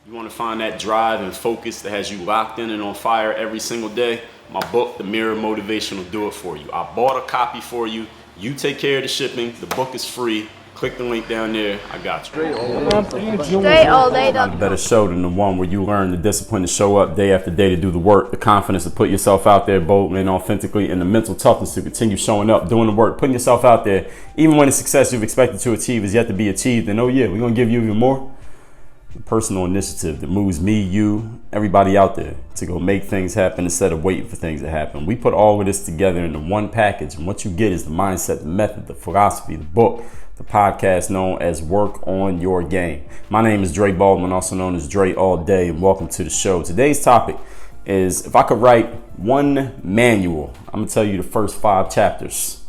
You want to find that drive and focus that has you locked in and on fire every single day? My book, The Mirror Motivation, will do it for you. I bought a copy for you. You take care of the shipping. The book is free. Click the link down there. I got you. Stay all day. Not a better show than the one where you learn the discipline to show up day after day to do the work, the confidence to put yourself out there boldly and authentically, and the mental toughness to continue showing up, doing the work, putting yourself out there, even when the success you've expected to achieve is yet to be achieved. And oh yeah, we're going to give you even more. The personal initiative that moves me, you, everybody out there to go make things happen instead of waiting for things to happen. We put all of this together into one package, and what you get is the mindset, the method, the philosophy, the book, the podcast known as Work on Your Game. My name is Dre Baldwin, also known as Dre All Day, and welcome to the show. Today's topic is, if I could write one manual, I'm going to tell you the first 5 chapters.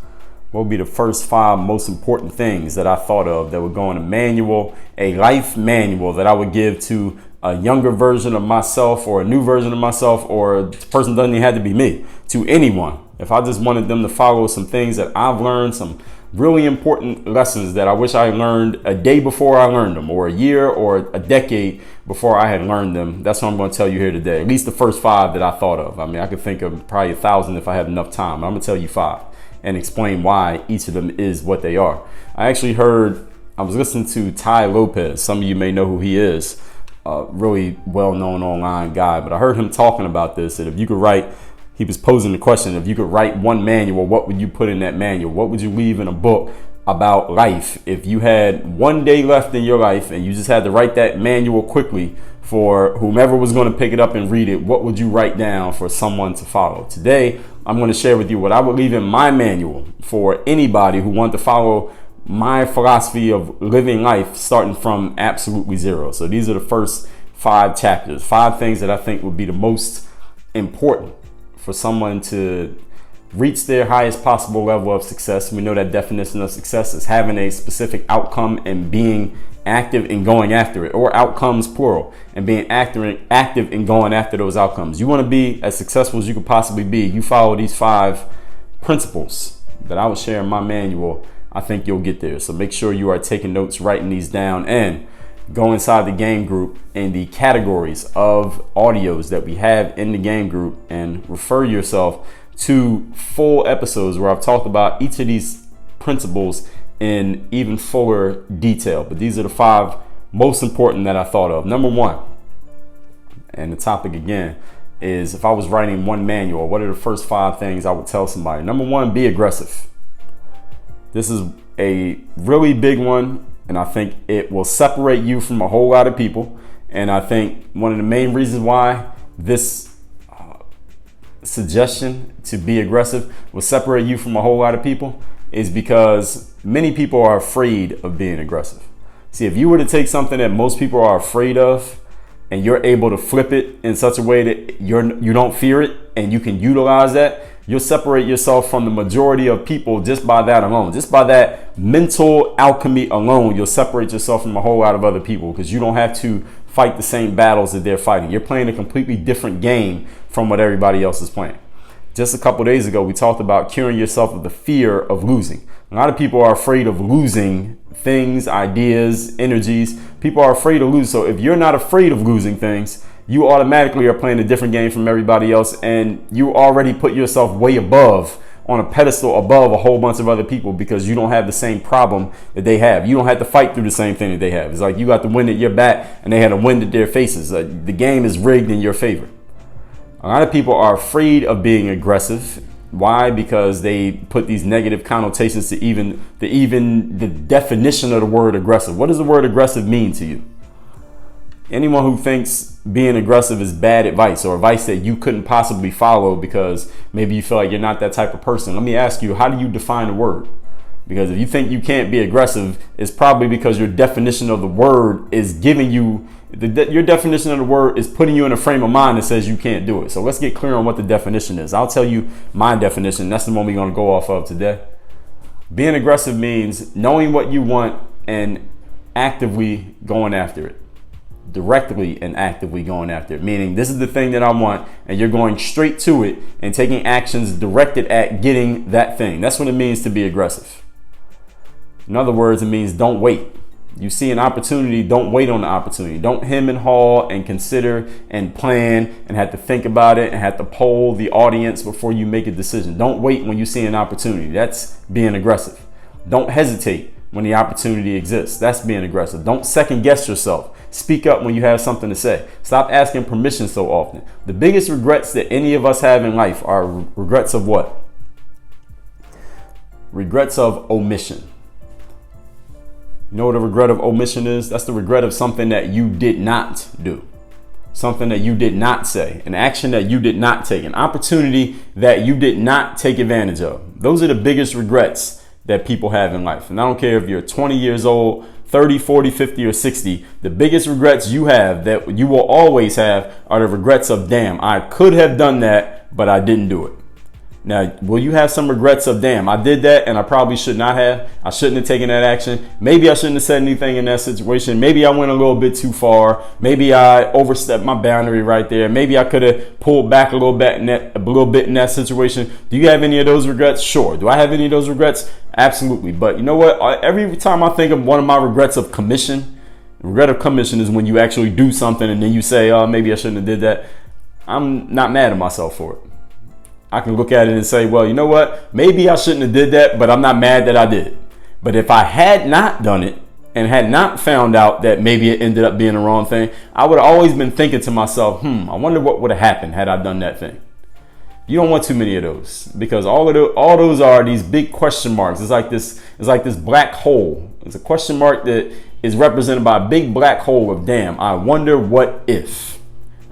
What would be the first 5 most important things that I thought of that would go in a manual, a life manual that I would give to a younger version of myself or a new version of myself, or the person doesn't even have to be me, to anyone. If I just wanted them to follow some things that I've learned, some really important lessons that I wish I learned a day before I learned them, or a year or a decade before I had learned them. That's what I'm going to tell you here today. At least the first 5 that I thought of. I mean, I could think of probably 1,000 if I had enough time. I'm going to tell you 5 and explain why each of them is what they are. I was listening to Tai Lopez. Some of you may know who he is, a really well-known online guy, but I heard him talking about this, that if you could write, he was posing the question, if you could write one manual, what would you put in that manual? What would you leave in a book about life? If you had one day left in your life and you just had to write that manual quickly for whomever was going to pick it up and read it, what would you write down for someone to follow? Today, I'm going to share with you what I would leave in my manual for anybody who wants to follow my philosophy of living life starting from absolutely zero. So these are the first 5 chapters, 5 things that I think would be the most important for someone to reach their highest possible level of success. We know that definition of success is having a specific outcome and being active in going after it, or outcomes plural, and being active in going after those outcomes. You want to be as successful as you could possibly be. You follow these 5 principles that I will share in my manual. I think you'll get there. So make sure you are taking notes, writing these down, and go inside the game group in the categories of audios that we have in the game group and refer yourself to full episodes where I've talked about each of these principles in even fuller detail. But these are the 5 most important that I thought of. Number 1, and the topic again is, if I was writing one manual, what are the first 5 things I would tell somebody? Number 1, be aggressive. This is a really big one, and I think it will separate you from a whole lot of people. And I think one of the main reasons why this suggestion to be aggressive will separate you from a whole lot of people is because many people are afraid of being aggressive. See, if you were to take something that most people are afraid of and you're able to flip it in such a way that you don't fear it and you can utilize that, you'll separate yourself from the majority of people just by that alone. Just by that mental alchemy alone, you'll separate yourself from a whole lot of other people, because you don't have to fight the same battles that they're fighting. You're playing a completely different game from what everybody else is playing. Just a couple days ago, we talked about curing yourself of the fear of losing. A lot of people are afraid of losing things, ideas, energies. People are afraid to lose. So if you're not afraid of losing things, you automatically are playing a different game from everybody else, and you already put yourself way above, on a pedestal above a whole bunch of other people, because you don't have the same problem that they have. You don't have to fight through the same thing that they have. It's like you got the wind at your back and they had a wind at their faces. The game is rigged in your favor. A lot of people are afraid of being aggressive. Why? Because they put these negative connotations to even the definition of the word aggressive. What does the word aggressive mean to you? Anyone who thinks being aggressive is bad advice, or advice that you couldn't possibly follow because maybe you feel like you're not that type of person, let me ask you, how do you define the word? Because if you think you can't be aggressive, it's probably because your definition of the word is giving you, your definition of the word is putting you in a frame of mind that says you can't do it. So let's get clear on what the definition is. I'll tell you my definition. That's the one we're going to go off of today. Being aggressive means knowing what you want and actively going after it. Directly and actively going after it, meaning this is the thing that I want, and you're going straight to it and taking actions directed at getting that thing. That's what it means to be aggressive. In other words, it means don't wait. You see an opportunity, don't wait on the opportunity. Don't hem and haw and consider and plan and have to think about it and have to poll the audience before you make a decision. Don't wait when you see an opportunity. That's being aggressive. Don't hesitate when the opportunity exists. That's being aggressive. Don't second guess yourself. Speak up when you have something to say. Stop asking permission so often. The biggest regrets that any of us have in life are regrets of what? Regrets of omission. You know what a regret of omission is? That's the regret of something that you did not do. Something that you did not say. An action that you did not take. An opportunity that you did not take advantage of. Those are the biggest regrets that people have in life. And I don't care if you're 20 years old, 30, 40, 50, or 60. The biggest regrets you have, that you will always have, are the regrets of, damn, I could have done that, but I didn't do it. Now, will you have some regrets of, damn, I did that and I probably should not have. I shouldn't have taken that action. Maybe I shouldn't have said anything in that situation. Maybe I went a little bit too far. Maybe I overstepped my boundary right there. Maybe I could have pulled back a little bit in that situation. Do you have any of those regrets? Sure. Do I have any of those regrets? Absolutely. But you know what? Every time I think of one of my regrets of commission, regret of commission is when you actually do something and then you say, oh, maybe I shouldn't have did that. I'm not mad at myself for it. I can look at it and say, well, you know what? Maybe I shouldn't have did that, but I'm not mad that I did. But if I had not done it and had not found out that maybe it ended up being the wrong thing, I would have always been thinking to myself, I wonder what would have happened had I done that thing. You don't want too many of those, because all those are these big question marks. It's like this black hole. It's a question mark that is represented by a big black hole of, damn, I wonder what if.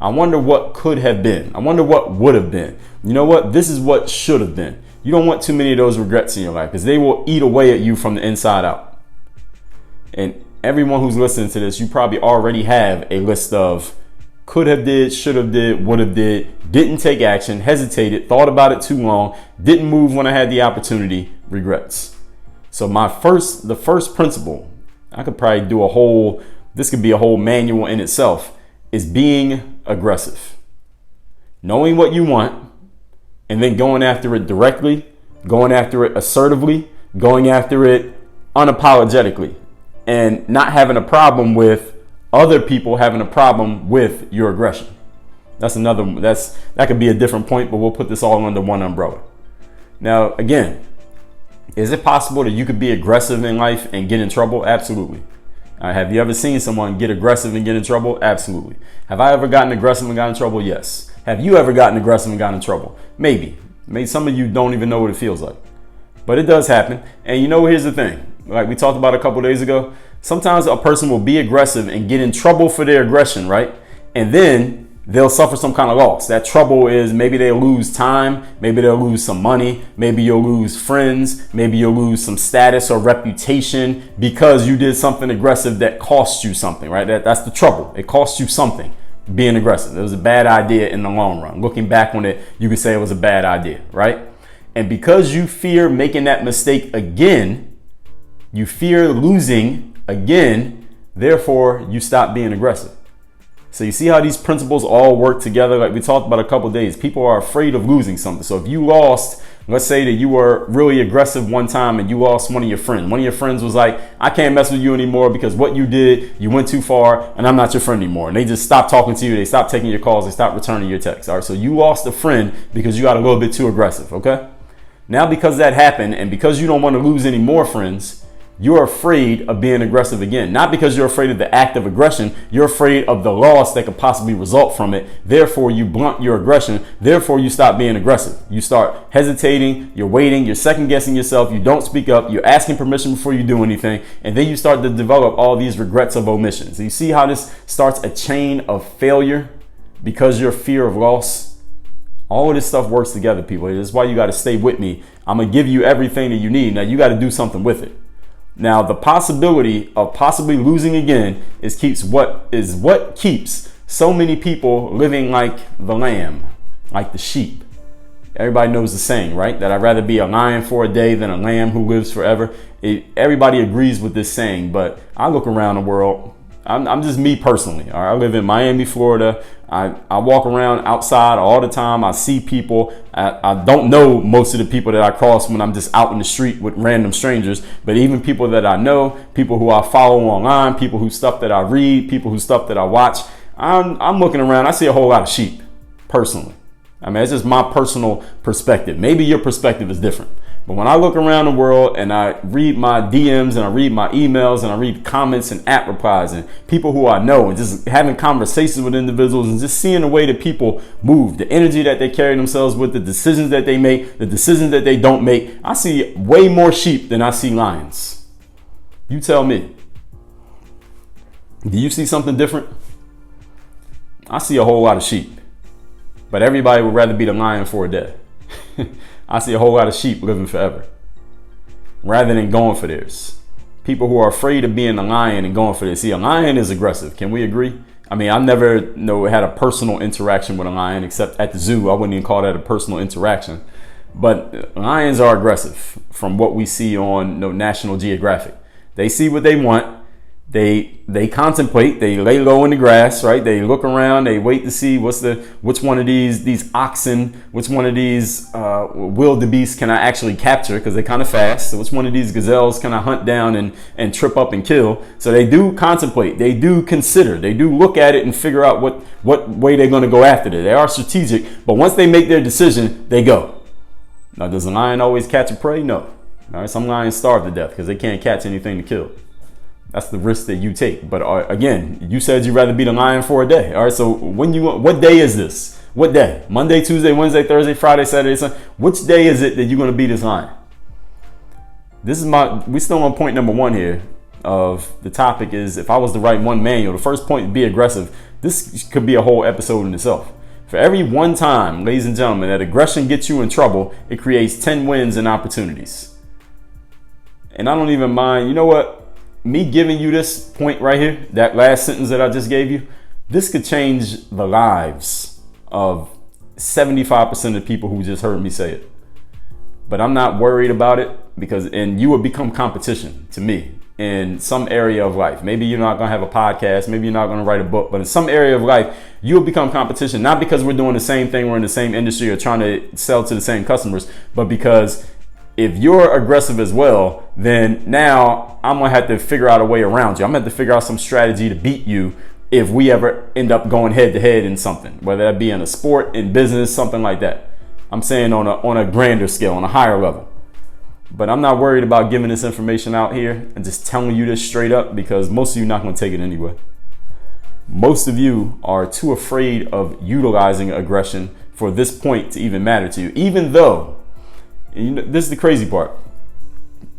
I wonder what could have been. I wonder what would have been. You know what? This is what should have been. You don't want too many of those regrets in your life, because they will eat away at you from the inside out. And everyone who's listening to this, you probably already have a list of could have did, should have did, would have did, didn't take action, hesitated, thought about it too long, didn't move when I had the opportunity, regrets. So the first principle, I could probably do this could be a whole manual in itself, is being aggressive. Knowing what you want and then going after it directly, going after it assertively, going after it unapologetically, and not having a problem with other people having a problem with your aggression. That could be a different point, but we'll put this all under one umbrella. Now, again, is it possible that you could be aggressive in life and get in trouble? Absolutely. Have you ever seen someone get aggressive and get in trouble? Absolutely. Have I ever gotten aggressive and got in trouble? Yes. Have you ever gotten aggressive and got in trouble? Maybe. Maybe some of you don't even know what it feels like. But it does happen. And you know, here's the thing. Like we talked about a couple days ago, sometimes a person will be aggressive and get in trouble for their aggression, right? And then they'll suffer some kind of loss. That trouble is maybe they'll lose time, maybe they'll lose some money, maybe you'll lose friends, maybe you'll lose some status or reputation because you did something aggressive that cost you something, right? That's the trouble. It cost you something being aggressive. It was a bad idea in the long run. Looking back on it, you could say it was a bad idea, right? And because you fear making that mistake again, you fear losing again, therefore you stop being aggressive. So you see how these principles all work together? Like we talked about a couple of days, people are afraid of losing something. So if you lost, let's say that you were really aggressive one time and you lost one of your friends. One of your friends was like, I can't mess with you anymore because what you did, you went too far and I'm not your friend anymore. And they just stopped talking to you. They stopped taking your calls. They stopped returning your texts. All right. So you lost a friend because you got a little bit too aggressive. Okay. Now, because that happened and because you don't want to lose any more friends, you're afraid of being aggressive again. Not because you're afraid of the act of aggression. You're afraid of the loss that could possibly result from it. Therefore, you blunt your aggression. Therefore, you stop being aggressive. You start hesitating. You're waiting. You're second guessing yourself. You don't speak up. You're asking permission before you do anything. And then you start to develop all these regrets of omissions. So you see how this starts a chain of failure because your fear of loss. All of this stuff works together, people. That's why you got to stay with me. I'm going to give you everything that you need. Now, you got to do something with it. Now, the possibility of possibly losing again is what keeps so many people living like the lamb, like the sheep. Everybody knows the saying, right? That I'd rather be a lion for a day than a lamb who lives forever. Everybody agrees with this saying, but I look around the world I'm just me personally. All right? I live in Miami, Florida. I walk around outside all the time. I see people. I don't know most of the people that I cross when I'm just out in the street with random strangers, but even people that I know, people who I follow online, people whose stuff that I read, people whose stuff that I watch, I'm looking around. I see a whole lot of sheep personally. I mean, it's just my personal perspective. Maybe your perspective is different. But when I look around the world and I read my DMs and I read my emails and I read comments and app replies and people who I know and just having conversations with individuals and just seeing the way that people move, the energy that they carry themselves with, the decisions that they make, the decisions that they don't make, I see way more sheep than I see lions. You tell me. Do you see something different? I see a whole lot of sheep. But everybody would rather be the lion for a day. I see a whole lot of sheep living forever rather than going for theirs. People who are afraid of being a lion and going for this. See, a lion is aggressive. Can we agree? I mean, I've never had a personal interaction with a lion except at the zoo. I wouldn't even call that a personal interaction. But lions are aggressive from what we see on National Geographic. They see what they want. They contemplate, they lay low in the grass, right? They look around, they wait to see which one of these oxen, which one of these wildebeest can I actually capture because they're kind of fast. So which one of these gazelles can I hunt down and trip up and kill? So they do contemplate, they do consider, they do look at it and figure out what way they're going to go after it. They are strategic, but once they make their decision, they go. Now, does a lion always catch a prey? No. All right, some lions starve to death because they can't catch anything to kill. That's the risk that you take. But again, you said you'd rather be the lion for a day. All right. So what day is this? What day? Monday, Tuesday, Wednesday, Thursday, Friday, Saturday, Sunday. Which day is it that you're going to be this lion? We still on point number 1 here of the topic is if I was to write one manual, the first point would be aggressive. This could be a whole episode in itself. For every one time, ladies and gentlemen, that aggression gets you in trouble, it creates 10 wins and opportunities. And I don't even mind. You know what? Me giving you this point right here, that last sentence that I just gave you, this could change the lives of 75% of the people who just heard me say it. But I'm not worried about it and you will become competition to me in some area of life. Maybe you're not going to have a podcast. Maybe you're not going to write a book, but in some area of life, you'll become competition, not because we're doing the same thing, we're in the same industry or trying to sell to the same customers, but because if you're aggressive as well, then now I'm going to have to figure out a way around you. I'm going to have to figure out some strategy to beat you if we ever end up going head to head in something, whether that be in a sport, in business, something like that. I'm saying on a grander scale, on a higher level. But I'm not worried about giving this information out here and just telling you this straight up because most of you are not going to take it anyway. Most of you are too afraid of utilizing aggression for this point to even matter to you, even though, this is the crazy part.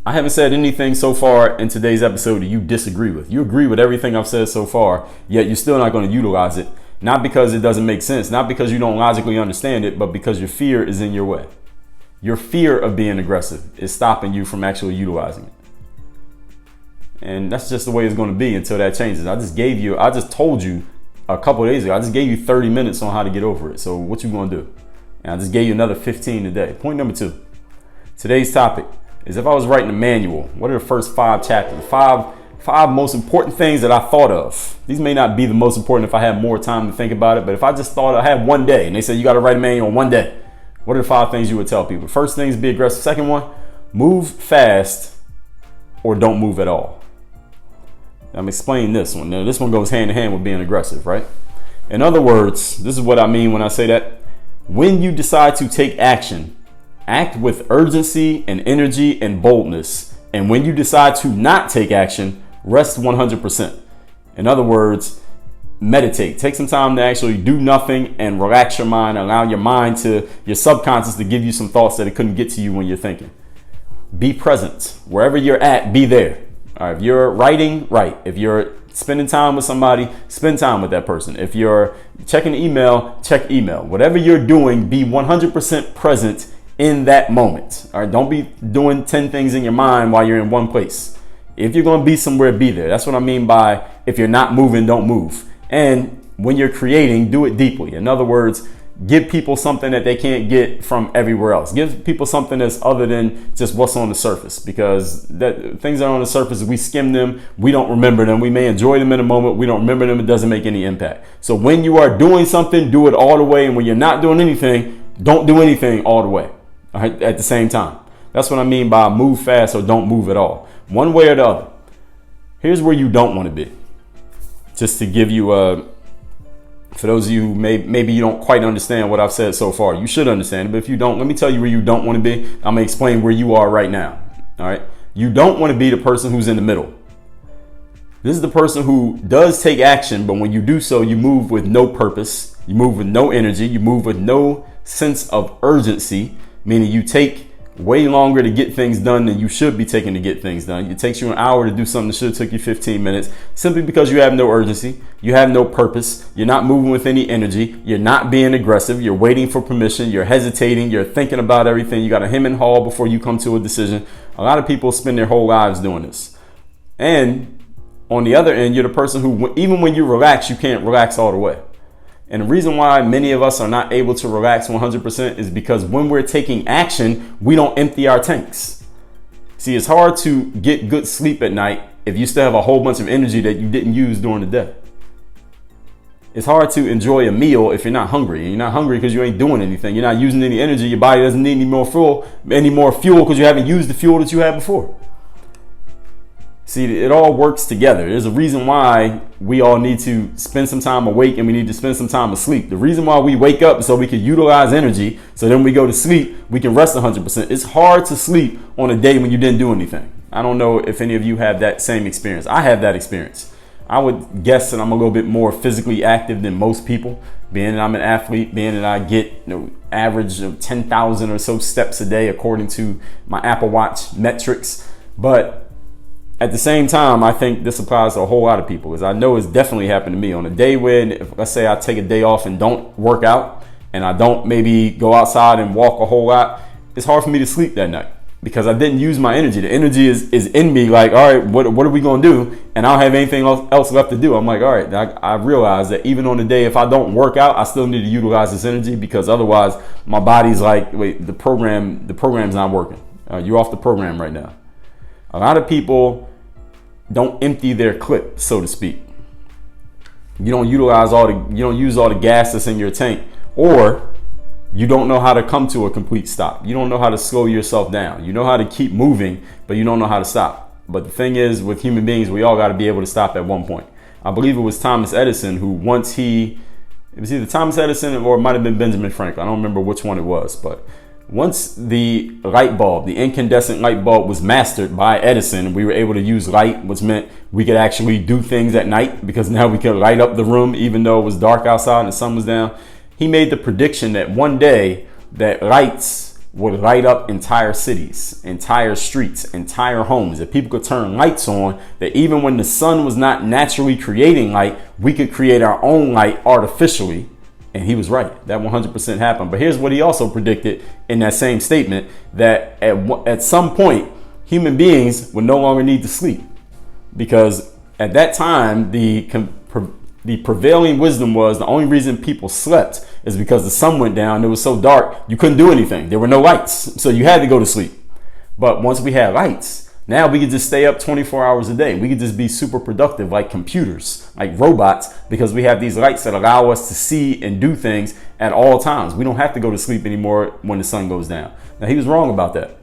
I haven't said anything so far in today's episode that you disagree with. You agree with everything I've said so far, yet you're still not going to utilize it. Not because it doesn't make sense, not because you don't logically understand it, but because your fear is in your way. Your fear of being aggressive is stopping you from actually utilizing it. And that's just the way it's going to be until that changes. I just told you a couple of days ago, I just gave you 30 minutes on how to get over it. So what you going to do? And I just gave you another 15 today. Point number 2. Today's topic is if I was writing a manual, what are the first 5 chapters, five most important things that I thought of? These may not be the most important if I had more time to think about it, but if I just thought I had one day and they said you got to write a manual in one day, what are the 5 things you would tell people? First thing is be aggressive. Second one, move fast or don't move at all. I'm explaining this one. Now, this one goes hand in hand with being aggressive, right? In other words, this is what I mean when I say that. When you decide to take action, act with urgency and energy and boldness. And when you decide to not take action, rest 100%. In other words, meditate. Take some time to actually do nothing and relax your mind. Allow your subconscious to give you some thoughts that it couldn't get to you when you're thinking. Be present. Wherever you're at, be there. All right, if you're writing, write. If you're spending time with somebody, spend time with that person. If you're checking email, check email. Whatever you're doing, be 100% present in that moment. All right, don't be doing 10 things in your mind while you're in one place. If you're going to be somewhere, be there. That's what I mean by if you're not moving, don't move. And when you're creating, do it deeply. In other words, give people something that they can't get from everywhere else. Give people something that's other than just what's on the surface, because that things that are on the surface, we skim them, we don't remember them. We may enjoy them in a moment, we don't remember them. It doesn't make any impact. So when you are doing something, do it all the way, and when you're not doing anything, don't do anything all the way. All right, at the same time. That's what I mean by move fast or don't move at all. One way or the other. Here's where you don't want to be. Just to give you for those of you who maybe you don't quite understand what I've said so far, you should understand it. But if you don't, let me tell you where you don't want to be. I'm going to explain where you are right now. All right. You don't want to be the person who's in the middle. This is the person who does take action, but when you do so, you move with no purpose. You move with no energy. You move with no sense of urgency, meaning you take way longer to get things done than you should be taking to get things done. It takes you an hour to do something that should have took you 15 minutes simply because you have no urgency. You have no purpose. You're not moving with any energy. You're not being aggressive. You're waiting for permission. You're hesitating. You're thinking about everything. You got to hem and haw before you come to a decision. A lot of people spend their whole lives doing this. And on the other end, you're the person who, even when you relax, you can't relax all the way. And the reason why many of us are not able to relax 100% is because when we're taking action, we don't empty our tanks. See, it's hard to get good sleep at night if you still have a whole bunch of energy that you didn't use during the day. It's hard to enjoy a meal if you're not hungry. And you're not hungry because you ain't doing anything. You're not using any energy. Your body doesn't need any more fuel because you haven't used the fuel that you had before. See, it all works together. There's a reason why we all need to spend some time awake and we need to spend some time asleep. The reason why we wake up is so we can utilize energy. So then we go to sleep, we can rest 100%. It's hard to sleep on a day when you didn't do anything. I don't know if any of you have that same experience. I have that experience. I would guess that I'm a little bit more physically active than most people, being that I'm an athlete, being that I get average of 10,000 or so steps a day according to my Apple Watch metrics. But at the same time, I think this applies to a whole lot of people, because I know it's definitely happened to me on a day when, if, let's say I take a day off and don't work out and I don't maybe go outside and walk a whole lot. It's hard for me to sleep that night because I didn't use my energy. The energy is in me like, all right, what are we going to do? And I don't have anything else left to do. I'm like, all right, I realize that even on the day, if I don't work out, I still need to utilize this energy, because otherwise my body's like, wait, the program's not working. You're off the program right now. A lot of people don't empty their clip, so to speak. You don't use all the gas that's in your tank, or you don't know how to come to a complete stop. You don't know how to slow yourself down. You know how to keep moving, but you don't know how to stop. But the thing is, with human beings, we all got to be able to stop at one point. I believe it was Thomas Edison who it was either Thomas Edison or it might have been Benjamin Franklin. I don't remember which one it was, but once the light bulb, the incandescent light bulb, was mastered by Edison, we were able to use light, which meant we could actually do things at night, because now we could light up the room even though it was dark outside and the sun was down. He made the prediction that one day that lights would light up entire cities, entire streets, entire homes, that people could turn lights on, that even when the sun was not naturally creating light, we could create our own light artificially. And he was right. That 100% happened. But here's what he also predicted in that same statement, that at some point, human beings would no longer need to sleep. Because at that time, the prevailing wisdom was the only reason people slept is because the sun went down. It was so dark, you couldn't do anything. There were no lights. So you had to go to sleep. But once we had lights, now we could just stay up 24 hours a day. We could just be super productive like computers, like robots, because we have these lights that allow us to see and do things at all times. We don't have to go to sleep anymore when the sun goes down. Now, he was wrong about that.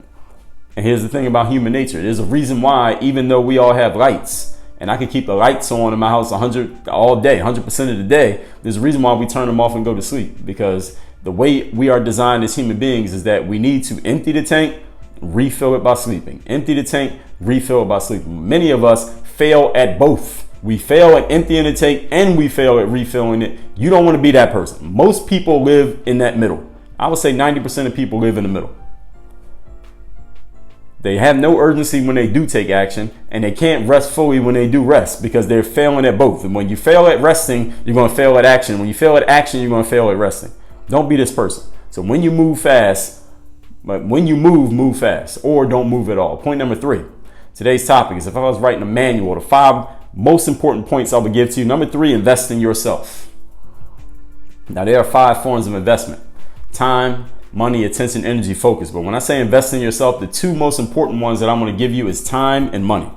And here's the thing about human nature. There's a reason why, even though we all have lights, and I can keep the lights on in my house 100 all day, 100% of the day, there's a reason why we turn them off and go to sleep. Because the way we are designed as human beings is that we need to empty the tank, refill it by sleeping. Empty the tank, refill it by sleeping. Many of us fail at both. We fail at emptying the tank and we fail at refilling it. You don't want to be that person. Most people live in that middle. I would say 90% of people live in the middle. They have no urgency when they do take action, and they can't rest fully when they do rest, because they're failing at both. And when you fail at resting, you're going to fail at action. When you fail at action, you're going to fail at resting. Don't be this person. So when you move fast, but when you move fast, or don't move at all. Point number 3. Today's topic is, if I was writing a manual, the 5 most important points I would give to you. Number 3, invest in yourself. Now, there are 5 forms of investment: time, money, attention, energy, focus. But when I say invest in yourself, the 2 most important ones that I'm going to give you is time and money.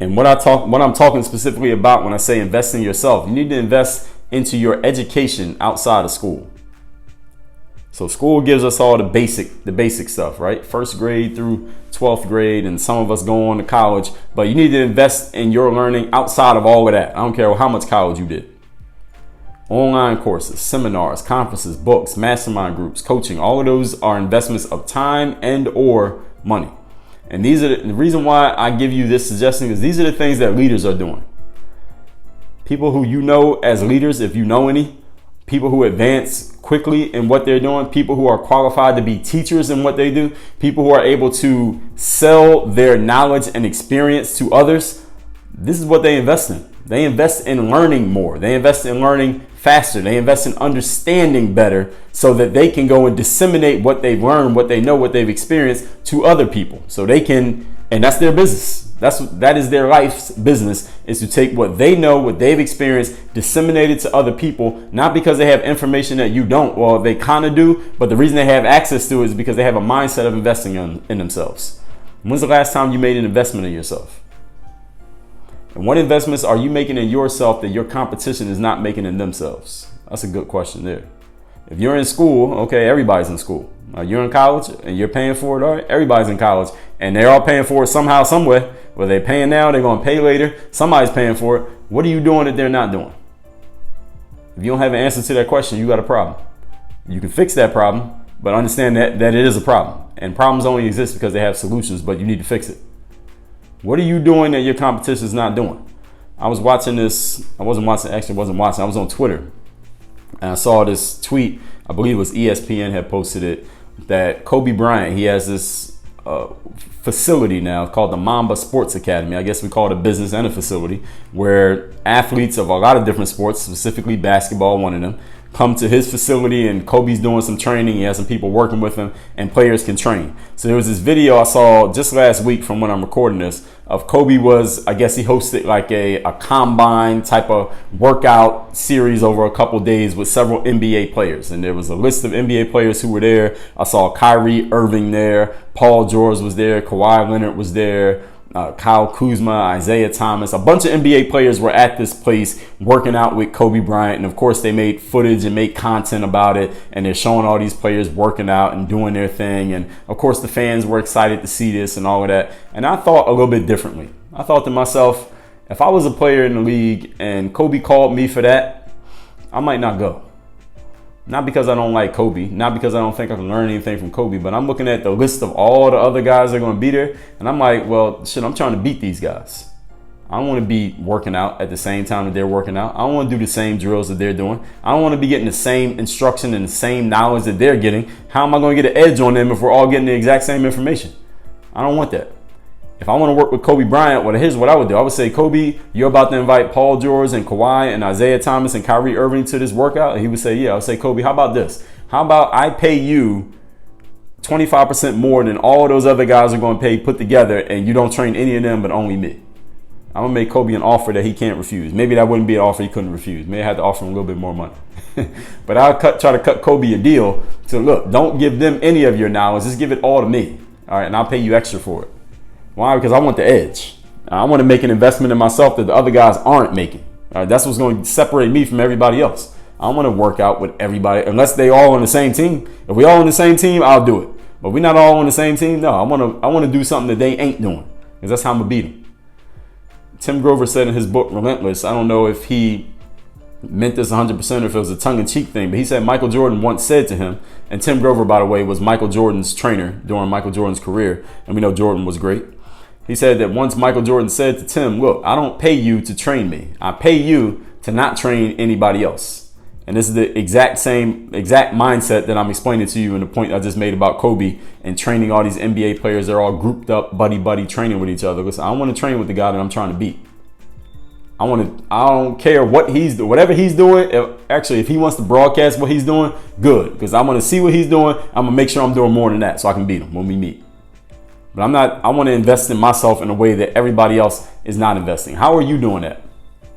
And what I'm talking specifically about when I say invest in yourself, you need to invest into your education outside of school. So school gives us all the basic stuff, right? 1st grade through 12th grade, and some of us go on to college, but you need to invest in your learning outside of all of that. I don't care how much college you did. Online courses, seminars, conferences, books, mastermind groups, coaching, all of those are investments of time and or money. And the reason why I give you this suggestion is these are the things that leaders are doing. People who you know as leaders, if you know any, people who advance quickly in what they're doing, people who are qualified to be teachers in what they do, people who are able to sell their knowledge and experience to others. This is what they invest in. They invest in learning more. They invest in learning faster. They invest in understanding better so that they can go and disseminate what they've learned, what they know, what they've experienced to other people. So they can, and that's their business. That is their life's business, is to take what they know, what they've experienced, disseminate it to other people, not because they have information that you don't, or they kind of do, but the reason they have access to it is because they have a mindset of investing in themselves. When's the last time you made an investment in yourself? And what investments are you making in yourself that your competition is not making in themselves? That's a good question there. If you're in school, okay, everybody's in school. You're in college and you're paying for it, all right? Everybody's in college and they're all paying for it somehow, somewhere. Whether they're paying now, they're going to pay later. Somebody's paying for it. What are you doing that they're not doing? If you don't have an answer to that question, you got a problem. You can fix that problem, but understand that it is a problem. And problems only exist because they have solutions, but you need to fix it. What are you doing that your competition is not doing? I was watching this. I was on Twitter and I saw this tweet. I believe it was ESPN had posted it, that Kobe Bryant, he has this facility now called the Mamba Sports Academy. I guess we call it a business and a facility where athletes of a lot of different sports, specifically basketball, one of them, come to his facility, and Kobe's doing some training. He has some people working with him and players can train. So there was this video I saw just last week from when I'm recording this of Kobe I guess he hosted like a combine type of workout series over a couple days with several NBA players. And there was a list of NBA players who were there. I saw Kyrie Irving there. Paul George was there. Kawhi Leonard was there. Kyle Kuzma, Isaiah Thomas, a bunch of NBA players were at this place working out with Kobe Bryant. And of course, they made footage and made content about it. And they're showing all these players working out and doing their thing. And of course, the fans were excited to see this and all of that. And I thought a little bit differently. I thought to myself, if I was a player in the league and Kobe called me for that, I might not go. Not because I don't like Kobe, not because I don't think I can learn anything from Kobe, but I'm looking at the list of all the other guys that are going to be there, and I'm like, well, shit, I'm trying to beat these guys. I don't want to be working out at the same time that they're working out. I don't want to do the same drills that they're doing. I don't want to be getting the same instruction and the same knowledge that they're getting. How am I going to get an edge on them if we're all getting the exact same information? I don't want that. If I want to work with Kobe Bryant, well, here's what I would do. I would say, Kobe, you're about to invite Paul George and Kawhi and Isaiah Thomas and Kyrie Irving to this workout. And he would say, yeah. I would say, Kobe, how about this? How about I pay you 25% more than all those other guys are going to pay put together, and you don't train any of them but only me? I'm going to make Kobe an offer that he can't refuse. Maybe that wouldn't be an offer he couldn't refuse. Maybe I had to offer him a little bit more money. But I'll try to cut Kobe a deal to, look, don't give them any of your knowledge. Just give it all to me. All right, and I'll pay you extra for it. Why? Because I want the edge. I want to make an investment in myself that the other guys aren't making. All right, that's what's going to separate me from everybody else. I don't want to work out with everybody unless they all on the same team. If we all on the same team, I'll do it. But we're not all on the same team. No, I want to do something that they ain't doing, because that's how I'm gonna beat them. Tim Grover said in his book Relentless, I don't know if he meant this 100% or if it was a tongue-in-cheek thing, but he said Michael Jordan once said to him, and Tim Grover, by the way, was Michael Jordan's trainer during Michael Jordan's career, and we know Jordan was great. He said that once Michael Jordan said to Tim, look, I don't pay you to train me. I pay you to not train anybody else. And this is the exact mindset that I'm explaining to you in the point I just made about Kobe and training all these NBA players. They're all grouped up, buddy training with each other. Listen, I want to train with the guy that I'm trying to beat. I don't care what he's doing, whatever he's doing. If he wants to broadcast what he's doing, good. Because I want to see what he's doing. I'm going to make sure I'm doing more than that so I can beat him when we meet. But I want to invest in myself in a way that everybody else is not investing. How are you doing that?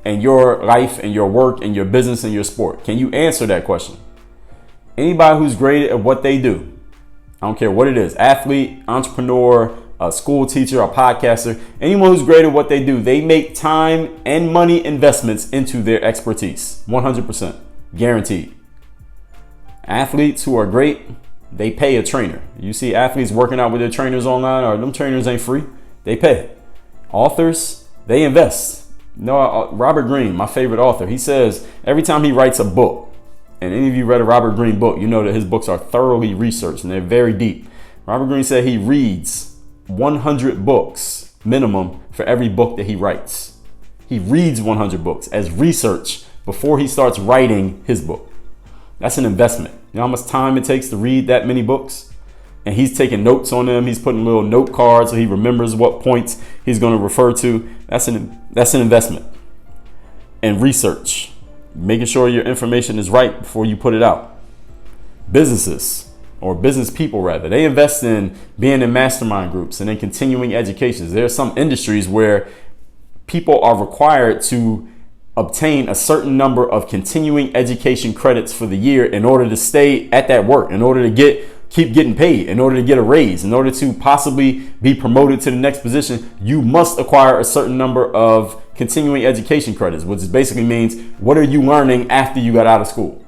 in your life and your work and your business and your sport? Can you answer that question? Anybody who's great at what they do, I don't care what it is, athlete, entrepreneur, a school teacher, a podcaster, anyone who's great at what they do, they make time and money investments into their expertise. 100%. Guaranteed. Athletes who are great, they pay a trainer. You see athletes working out with their trainers online, or them trainers ain't free. They pay. Authors, they invest. No, Robert Greene, my favorite author, he says every time he writes a book, and any of you read a Robert Greene book, you know that his books are thoroughly researched and they're very deep. Robert Greene said he reads 100 books minimum for every book that he writes. He reads 100 books as research before he starts writing his book. That's an investment. You know how much time it takes to read that many books? And he's taking notes on them. He's putting little note cards so he remembers what points he's going to refer to. That's an investment. And research, making sure your information is right before you put it out. Businesses, or business people rather, they invest in being in mastermind groups and in continuing educations. There are some industries where people are required to obtain a certain number of continuing education credits for the year in order to stay at that work, in order to keep getting paid, in order to get a raise, in order to possibly be promoted to the next position. You must acquire a certain number of continuing education credits, which basically means what are you learning after you got out of school?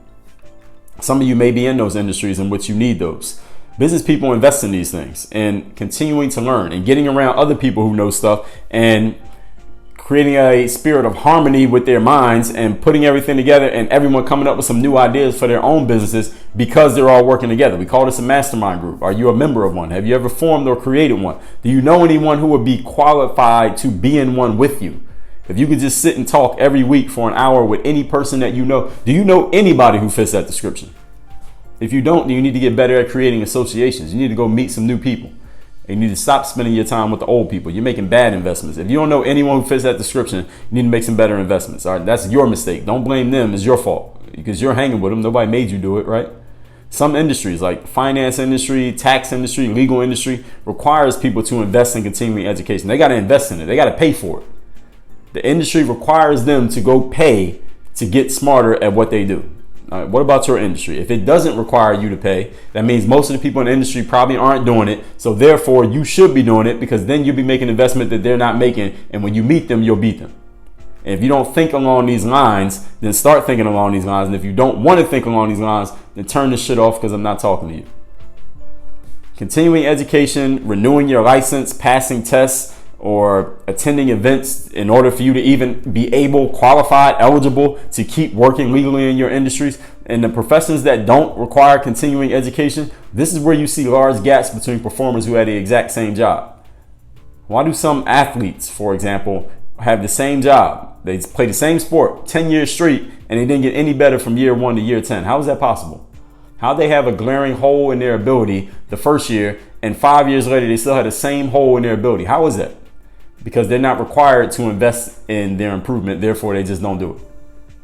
Some of you may be in those industries in which you need those. Business people invest in these things and continuing to learn and getting around other people who know stuff and creating a spirit of harmony with their minds and putting everything together and everyone coming up with some new ideas for their own businesses because they're all working together. We call this a mastermind group. Are you a member of one? Have you ever formed or created one? Do you know anyone who would be qualified to be in one with you? If you could just sit and talk every week for an hour with any person that you know, do you know anybody who fits that description? If you don't, then you need to get better at creating associations. You need to go meet some new people. And you need to stop spending your time with the old people. You're making bad investments. If you don't know anyone who fits that description, you need to make some better investments. All right, that's your mistake. Don't blame them. It's your fault because you're hanging with them. Nobody made you do it, right? Some industries like finance industry, tax industry, legal industry requires people to invest in continuing education. They got to invest in it. They got to pay for it. The industry requires them to go pay to get smarter at what they do. All right, what about your industry? If it doesn't require you to pay, that means most of the people in the industry probably aren't doing it. So therefore, you should be doing it because then you'll be making an investment that they're not making. And when you meet them, you'll beat them. And if you don't think along these lines, then start thinking along these lines. And if you don't want to think along these lines, then turn this shit off because I'm not talking to you. Continuing education, renewing your license, passing tests, or attending events in order for you to even be able, qualified, eligible to keep working legally in your industries. And the professions that don't require continuing education, this is where you see large gaps between performers who had the exact same job. Why do some athletes, for example, have the same job? They play the same sport 10 years straight and they didn't get any better from year 1 to year 10. How is that possible? How they have a glaring hole in their ability the first year and 5 years later they still have the same hole in their ability? How is that? Because they're not required to invest in their improvement. Therefore, they just don't do it.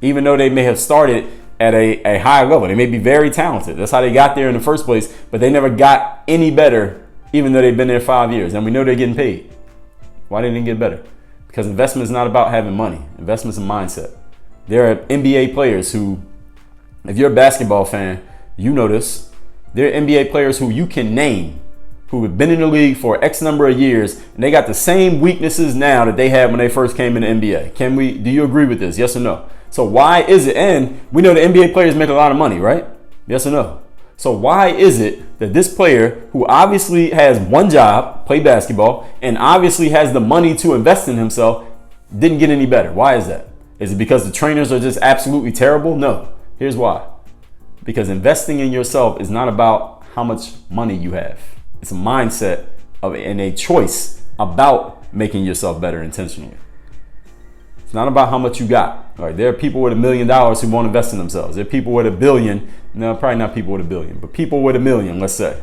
Even though they may have started at a high level. They may be very talented. That's how they got there in the first place. But they never got any better, even though they've been there 5 years. And we know they're getting paid. Why they didn't get better? Because investment is not about having money. Investment is a mindset. There are NBA players who, if you're a basketball fan, you know this. There are NBA players who you can name who have been in the league for X number of years, and they got the same weaknesses now that they had when they first came in the NBA. Do you agree with this? Yes or no? So why is it, and we know the NBA players make a lot of money, right? Yes or no? So why is it that this player who obviously has one job, play basketball, and obviously has the money to invest in himself, didn't get any better? Why is that? Is it because the trainers are just absolutely terrible? No. Here's why. Because investing in yourself is not about how much money you have. It's a mindset and a choice about making yourself better intentionally. It's not about how much you got. All right, there are people with $1 million who won't invest in themselves. There are people with $1 billion. No, probably not people with $1 billion, but people with $1 million, let's say.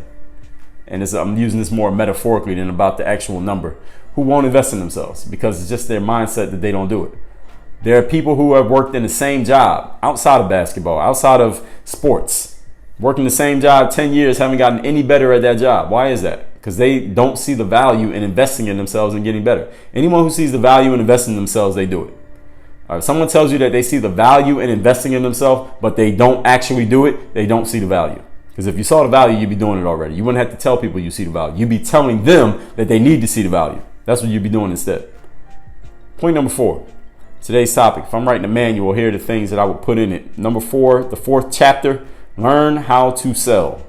And I'm using this more metaphorically than about the actual number, who won't invest in themselves because it's just their mindset that they don't do it. There are people who have worked in the same job outside of basketball, outside of sports, working the same job 10 years, haven't gotten any better at that job. Why is that? Because they don't see the value in investing in themselves and getting better. Anyone who sees the value in investing in themselves, they do it. If someone tells you that they see the value in investing in themselves, but they don't actually do it, they don't see the value. Because if you saw the value, you'd be doing it already. You wouldn't have to tell people you see the value. You'd be telling them that they need to see the value. That's what you'd be doing instead. Point number 4. Today's topic. If I'm writing a manual, here are the things that I would put in it. Number 4, the 4th chapter, learn how to sell.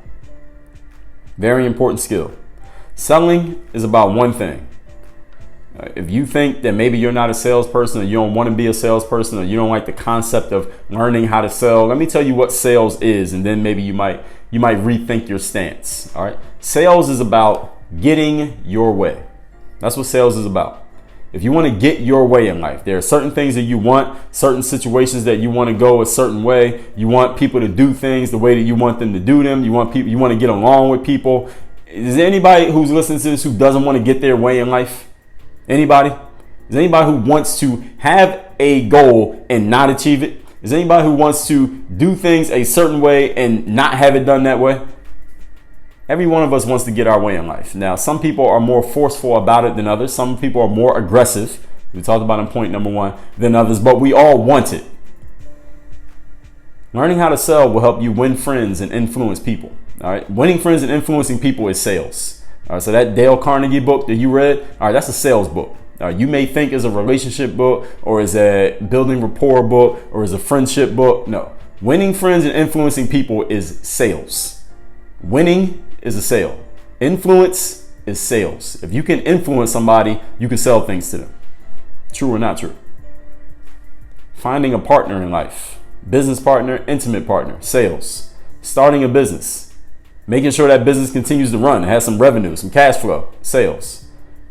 Very important skill. Selling is about one thing. If you think that maybe you're not a salesperson, or you don't want to be a salesperson, or you don't like the concept of learning how to sell, let me tell you what sales is, and then maybe you might rethink your stance. All right. Sales is about getting your way. That's what sales is about. If you want to get your way in life, there are certain things that you want, certain situations that you want to go a certain way. You want people to do things the way that you want them to do them. You want to get along with people. Is there anybody who's listening to this who doesn't want to get their way in life? Anybody? Is there anybody who wants to have a goal and not achieve it? Is there anybody who wants to do things a certain way and not have it done that way? Every one of us wants to get our way in life. Now, some people are more forceful about it than others. Some people are more aggressive. We talked about in point number 1 than others, but we all want it. Learning how to sell will help you win friends and influence people. All right. Winning friends and influencing people is sales. All right. So that Dale Carnegie book that you read, all right, that's a sales book. You may think is a relationship book, or is a building rapport book, or is a friendship book. No, winning friends and influencing people is sales. Winning is a sale. Influence is sales. If you can influence somebody, you can sell things to them. True or not true? Finding a partner in life, business partner, intimate partner, sales. Starting a business, making sure that business continues to run, has some revenue, some cash flow, sales.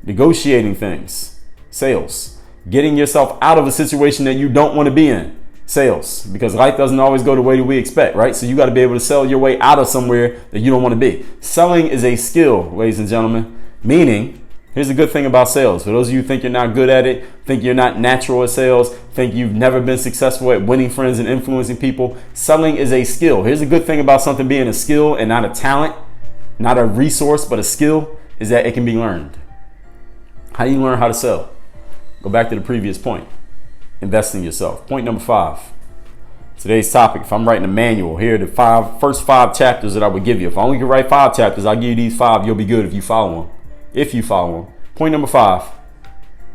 Negotiating things, sales. Getting yourself out of a situation that you don't want to be in, sales. Because life doesn't always go the way that we expect, right? So you got to be able to sell your way out of somewhere that you don't want to be. Selling is a skill, ladies and gentlemen. Meaning, here's the good thing about sales. For those of you who think you're not good at it, think you're not natural at sales, think you've never been successful at winning friends and influencing people, selling is a skill. Here's the good thing about something being a skill and not a talent, not a resource, but a skill, is that it can be learned. How do you learn how to sell? Go back to the previous point. Invest in yourself. Point number 5. Today's topic. If I'm writing a manual, here are the first 5 chapters that I would give you. If I only could write 5 chapters, I'll give you these 5. You'll be good if you follow them. If you follow them. Point number 5.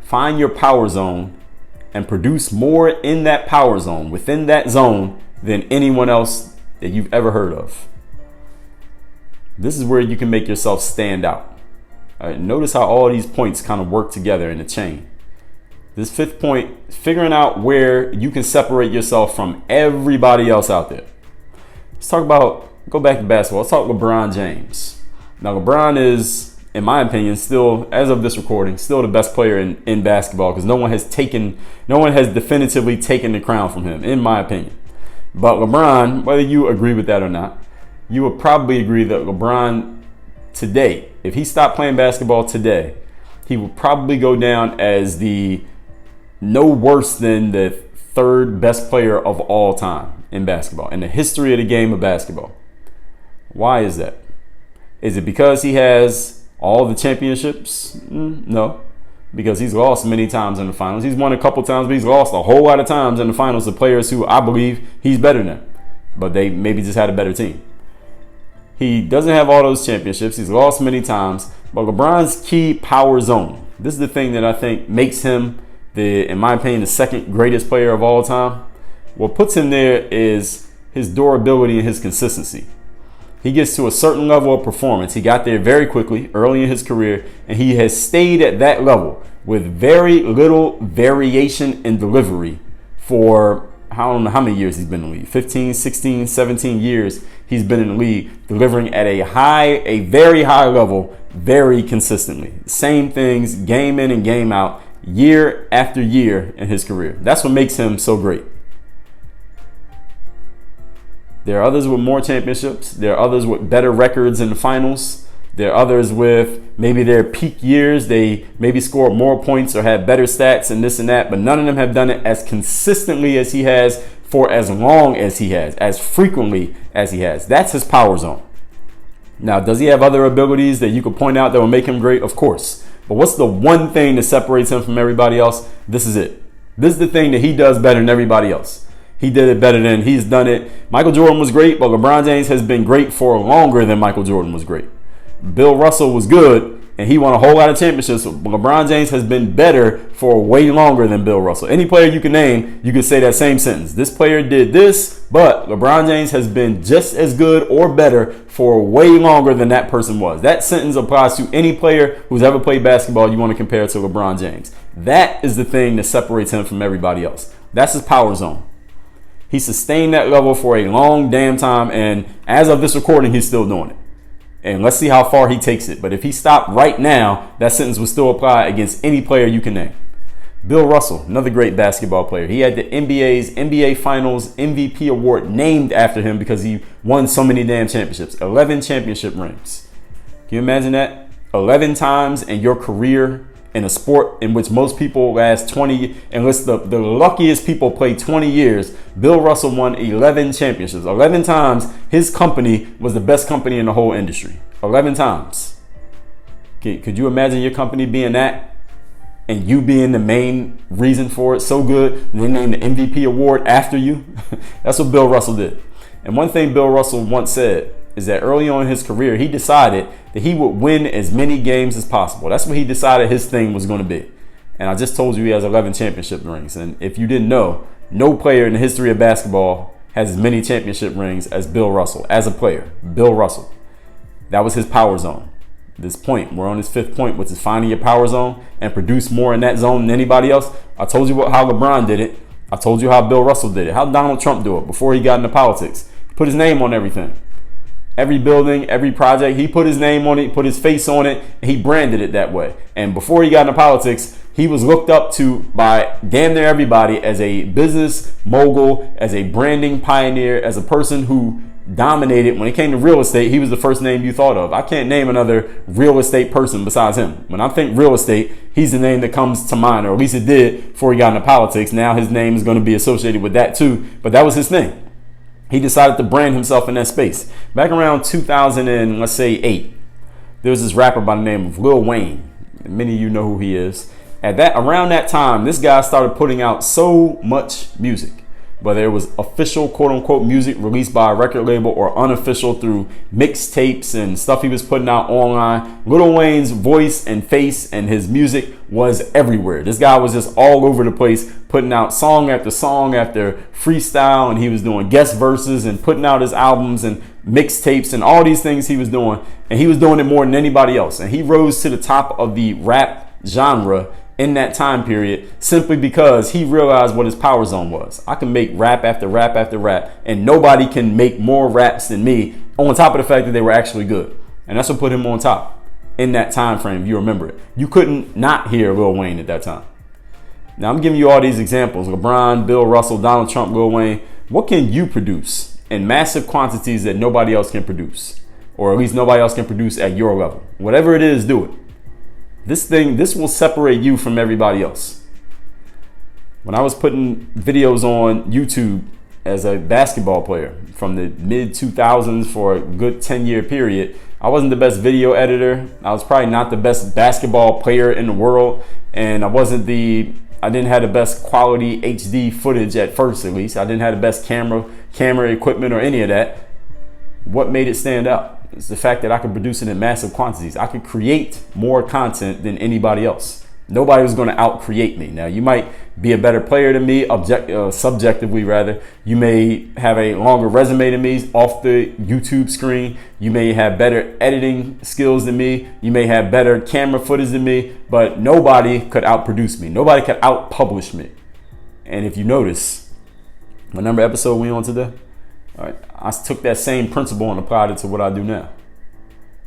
Find your power zone and produce more in that power zone, within that zone, than anyone else that you've ever heard of. This is where you can make yourself stand out. All right, notice how all these points kind of work together in a chain. This 5th point, figuring out where you can separate yourself from everybody else out there. Let's talk about, go back to basketball. Let's talk LeBron James. Now, LeBron is, in my opinion, still, as of this recording, still the best player in basketball, because no one has definitively taken the crown from him, in my opinion. But LeBron, whether you agree with that or not, you would probably agree that LeBron today, if he stopped playing basketball today, he would probably go down as no worse than the 3rd best player of all time in basketball, in the history of the game of basketball. Why is that? Is it because he has all the championships? No, because he's lost many times in the finals. He's won a couple times, but he's lost a whole lot of times in the finals to players who I believe he's better than, but they maybe just had a better team. He doesn't have all those championships. He's lost many times, but LeBron's key power zone. This is the thing that I think makes him in my opinion, the 2nd greatest player of all time. What puts him there is his durability and his consistency. He gets to a certain level of performance. He got there very quickly, early in his career, and he has stayed at that level with very little variation in delivery for, I don't know how many years he's been in the league, 15, 16, 17 years he's been in the league, delivering at a very high level, very consistently. Same things, game in and game out, year after year in his career. That's what makes him so great. There are others with more championships. There are others with better records in the finals. There are others with maybe their peak years. They maybe scored more points or had better stats and this and that, but none of them have done it as consistently as he has, for as long as he has, as frequently as he has. That's his power zone. Now, does he have other abilities that you could point out that will make him great? Of course. But what's the one thing that separates him from everybody else? This is it. This is the thing that he does better than everybody else. He did it better than he's done it. Michael Jordan was great, but LeBron James has been great for longer than Michael Jordan was great. Bill Russell was good, and he won a whole lot of championships. LeBron James has been better for way longer than Bill Russell. Any player you can name, you can say that same sentence. This player did this, but LeBron James has been just as good or better for way longer than that person was. That sentence applies to any player who's ever played basketball you want to compare to LeBron James. That is the thing that separates him from everybody else. That's his power zone. He sustained that level for a long damn time, and as of this recording, he's still doing it. And let's see how far he takes it. But if he stopped right now, that sentence would still apply against any player you can name. Bill Russell, another great basketball player. He had the NBA's NBA Finals MVP award named after him because he won so many damn championships. 11 championship rings. Can you imagine that? 11 times in your career in a sport in which most people last 20, unless the luckiest people play 20 years. Bill Russell won 11 championships. 11 times his company was the best company in the whole industry. 11 times. Could you imagine your company being that? And you being the main reason for it so good, they named the MVP award after you. That's what Bill Russell did. And one thing Bill Russell once said is that early on in his career, he decided that he would win as many games as possible. That's what he decided his thing was going to be. And I just told you he has 11 championship rings. And if you didn't know, no player in the history of basketball has as many championship rings as Bill Russell as a player. Bill Russell. That was his power zone. This point, we're on his 5th point, which is finding your power zone and produce more in that zone than anybody else. I told you how LeBron did it. I told you how Bill Russell did it. How Donald Trump do it before he got into politics. He put his name on everything. Every building, every project, he put his name on it, put his face on it, and he branded it that way. And before he got into politics, he was looked up to by damn near everybody as a business mogul, as a branding pioneer, as a person who dominated. When it came to real estate, he was the first name you thought of. I can't name another real estate person besides him. When I think real estate, he's the name that comes to mind, or at least it did before he got into politics. Now his name is going to be associated with that too, but that was his thing. He decided to brand himself in that space. Back around 2008, there was this rapper by the name of Lil Wayne. Many of you know who he is. Around that time, this guy started putting out so much music, whether it was official quote unquote music released by a record label or unofficial through mixtapes and stuff he was putting out online. Lil Wayne's voice and face and his music was everywhere. This guy was just all over the place, putting out song after song after freestyle, and he was doing guest verses and putting out his albums and mixtapes and all these things he was doing, and he was doing it more than anybody else. And he rose to the top of the rap genre in that time period simply because he realized what his power zone was. I can make rap after rap after rap, and nobody can make more raps than me, on top of the fact that they were actually good. And that's what put him on top in that time frame, if you remember it. You couldn't not hear Lil Wayne at that time. Now I'm giving you all these examples: LeBron, Bill Russell, Donald Trump, Lil Wayne. What can you produce in massive quantities that nobody else can produce, or at least nobody else can produce at your level? Whatever it is, do it. This will separate you from everybody else. When I was putting videos on YouTube as a basketball player from the mid 2000s for a good 10-year period, I wasn't the best video editor. I was probably not the best basketball player in the world, and I didn't have the best quality HD footage at first, at least. I didn't have the best camera equipment or any of that. What made it stand out? It's the fact that I could produce it in massive quantities. I could create more content than anybody else. Nobody was going to out-create me. Now, you might be a better player than me, subjectively rather. You may have a longer resume than me off the YouTube screen. You may have better editing skills than me. You may have better camera footage than me, but nobody could outproduce me. Nobody could outpublish me. And if you notice, what number episode we on today? All right, I took that same principle and applied it to what I do now.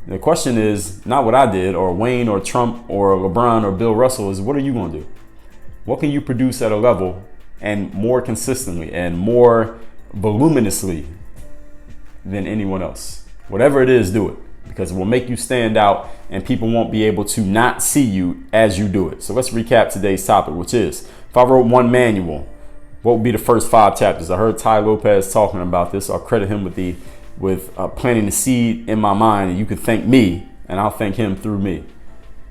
The question is not what I did, or Wayne, or Trump, or LeBron, or Bill Russell, is what are you going to do? What can you produce at a level and more consistently and more voluminously than anyone else? Whatever it is, do it, because it will make you stand out and people won't be able to not see you as you do it. So let's recap today's topic, which is, if I wrote one manual, what would be the first 5 chapters? I heard Ty Lopez talking about this. I'll credit him with planting the seed in my mind, and you can thank me, and I'll thank him through me.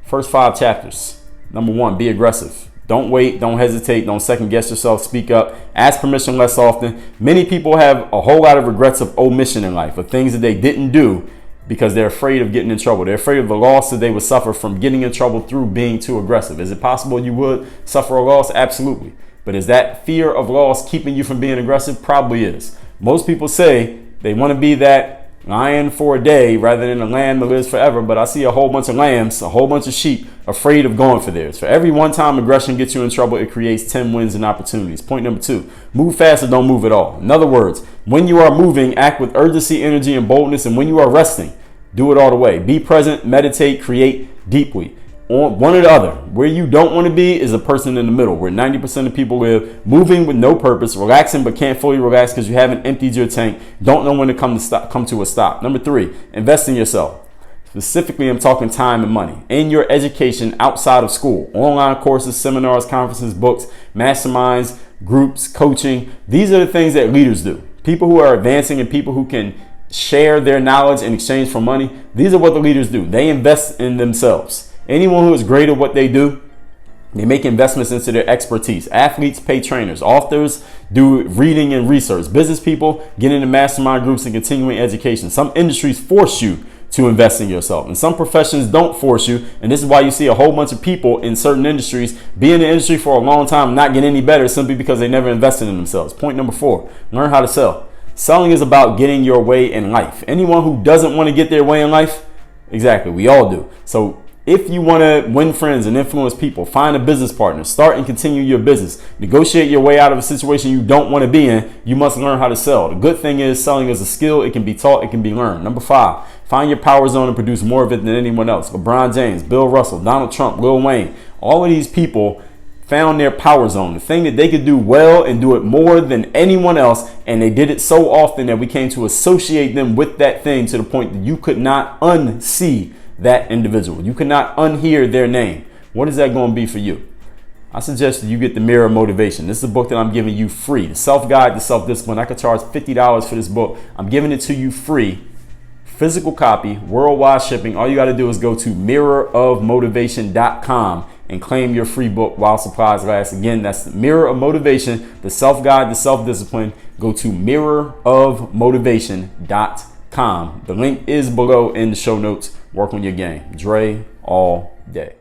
First 5 chapters. Number 1, be aggressive. Don't wait. Don't hesitate. Don't second guess yourself. Speak up. Ask permission less often. Many people have a whole lot of regrets of omission in life, of things that they didn't do because they're afraid of getting in trouble. They're afraid of the loss that they would suffer from getting in trouble through being too aggressive. Is it possible you would suffer a loss? Absolutely. But is that fear of loss keeping you from being aggressive? Probably is. Most people say they want to be that lion for a day rather than a lamb that lives forever. But I see a whole bunch of lambs, a whole bunch of sheep afraid of going for theirs. For every one time aggression gets you in trouble, it creates 10 wins and opportunities. Point number 2, move fast or don't move at all. In other words, when you are moving, act with urgency, energy, and boldness. And when you are resting, do it all the way. Be present, meditate, create deeply. On one or the other. Where you don't want to be is a person in the middle, where 90% of people live, moving with no purpose, relaxing but can't fully relax because you haven't emptied your tank, don't know when to come to a stop. Number 3, invest in yourself. Specifically, I'm talking time and money. In your education outside of school, online courses, seminars, conferences, books, masterminds, groups, coaching. These are the things that leaders do. People who are advancing and people who can share their knowledge in exchange for money. These are what the leaders do. They invest in themselves. Anyone who is great at what they do, they make investments into their expertise. Athletes pay trainers. Authors do reading and research. Business people get into mastermind groups and continuing education. Some industries force you to invest in yourself, and some professions don't force you. And this is why you see a whole bunch of people in certain industries be in the industry for a long time and not get any better simply because they never invested in themselves. Point number 4, learn how to sell. Selling is about getting your way in life. Anyone who doesn't want to get their way in life, exactly, we all do. So if you want to win friends and influence people, find a business partner, start and continue your business, negotiate your way out of a situation you don't want to be in, you must learn how to sell. The good thing is selling is a skill. It can be taught. It can be learned. Number 5, find your power zone and produce more of it than anyone else. LeBron James, Bill Russell, Donald Trump, Lil Wayne, all of these people found their power zone, the thing that they could do well and do it more than anyone else. And they did it so often that we came to associate them with that thing to the point that you could not unsee that individual. You cannot unhear their name. What is that going to be for you? I suggest that you get the Mirror of Motivation. This is a book that I'm giving you free. The Self-Guide to Self-Discipline. I could charge $50 for this book. I'm giving it to you free. Physical copy, worldwide shipping. All you got to do is go to mirrorofmotivation.com and claim your free book while supplies last. Again, that's the Mirror of Motivation, the Self-Guide to Self-Discipline. Go to mirrorofmotivation.com. The link is below in the show notes. Work on your game. Dre all day.